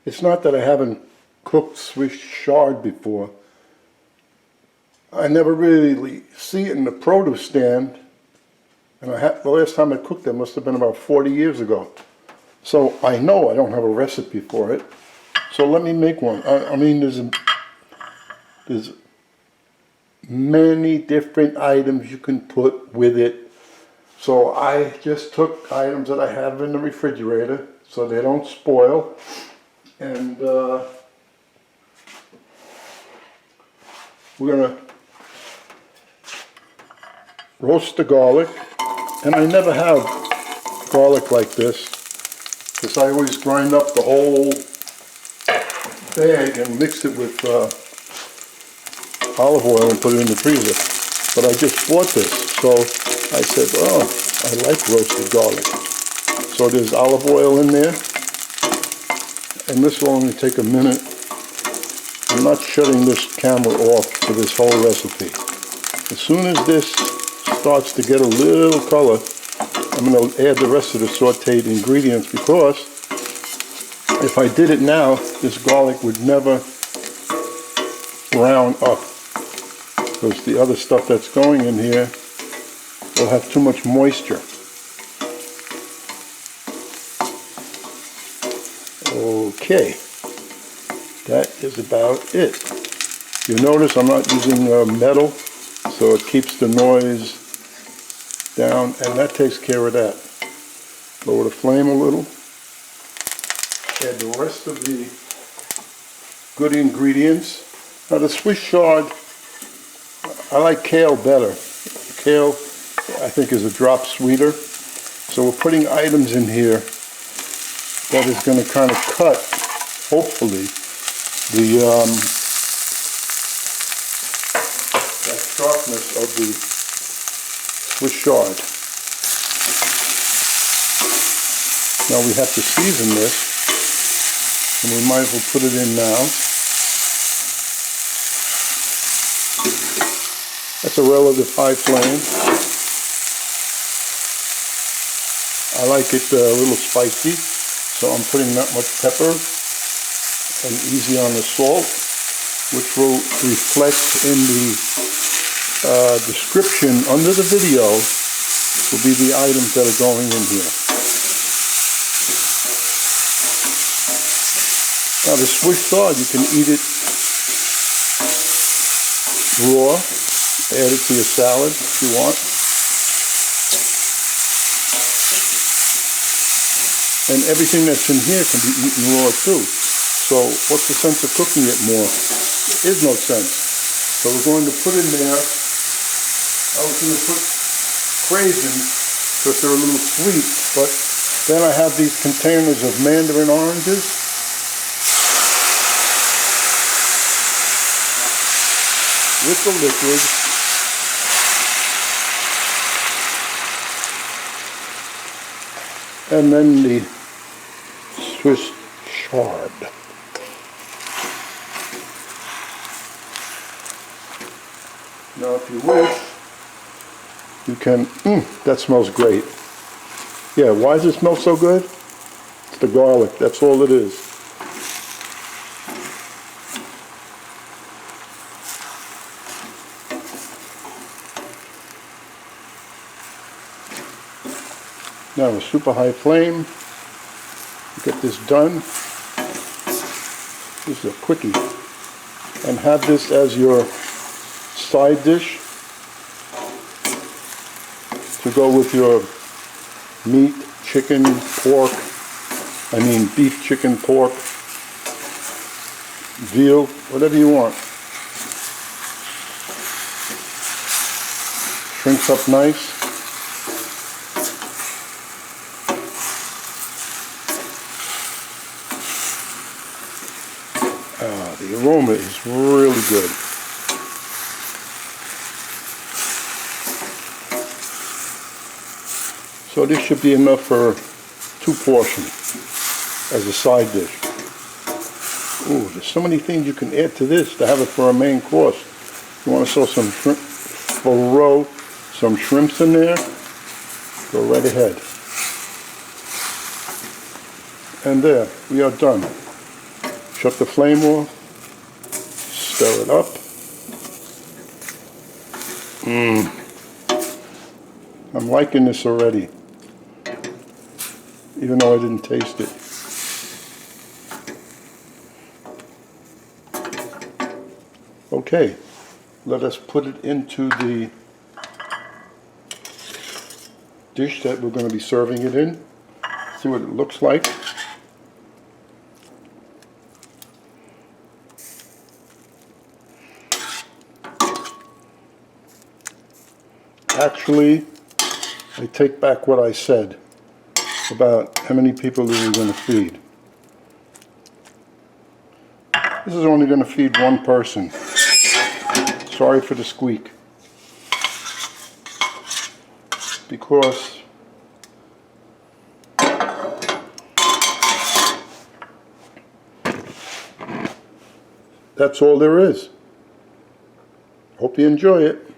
It's not that I haven't cooked Swiss chard before. I never really see it in the produce stand. And the last time I cooked it must have been about 40 years ago. So I know I don't have a recipe for it. So let me make one. I mean, there's many different items you can put with it. So I just took items that I have in the refrigerator so they don't spoil. And we're gonna roast the garlic. And I never have garlic like this because I always grind up the whole bag and mix it with olive oil and put it in the freezer. But I just bought this, so I said, oh, I like roasted garlic. So there's olive oil in there, and this will only take a minute. I'm not shutting this camera off for this whole recipe. As soon as this starts to get a little color, I'm going to add the rest of the sauteed ingredients, because if I did it now, this garlic would never brown up, because the other stuff that's going in here will have too much moisture. Okay, that is about it. You notice I'm not using metal, so it keeps the noise down, and that takes care of that. Lower the flame a little. Add the rest of the good ingredients. Now the Swiss chard, I like kale better. Kale, I think, is a drop sweeter. So we're putting items in here that is going to kind of cut, hopefully, the that sharpness of the Swiss chard. Now we have to season this, and we might as well put it in now. That's a relative high flame. I like it a little spicy, so I'm putting not much pepper and easy on the salt, which will reflect in the description under the video. Will be the items that are going in here. Now the Swiss chard, you can eat it raw, add it to your salad if you want. And everything that's in here can be eaten raw too. So what's the sense of cooking it more? There is no sense. So we're going to put in there, I was going to put craisins because they're a little sweet, but then I have these containers of mandarin oranges. With the liquid. And then the Swiss chard. Now if you wish, you can, that smells great. Yeah, why does it smell so good? It's the garlic, that's all it is. Now a super high flame, get this done. This is a quickie. And have this as your side dish to go with your meat, chicken, pork, beef, chicken, pork, veal, whatever you want. Shrinks up nice. The aroma is really good. So this should be enough for 2 portions as a side dish. Ooh, there's so many things you can add to this to have it for a main course. You want to throw some shrimp, throw some shrimps in there, go right ahead. And there, we are done. Shut the flame off. Stir it up. I'm liking this already, even though I didn't taste it. Okay, let us put it into the dish that we're going to be serving it in. See what it looks like. Actually, I take back what I said about how many people are we going to feed. This is only going to feed one person. Sorry for the squeak. Because that's all there is. Hope you enjoy it.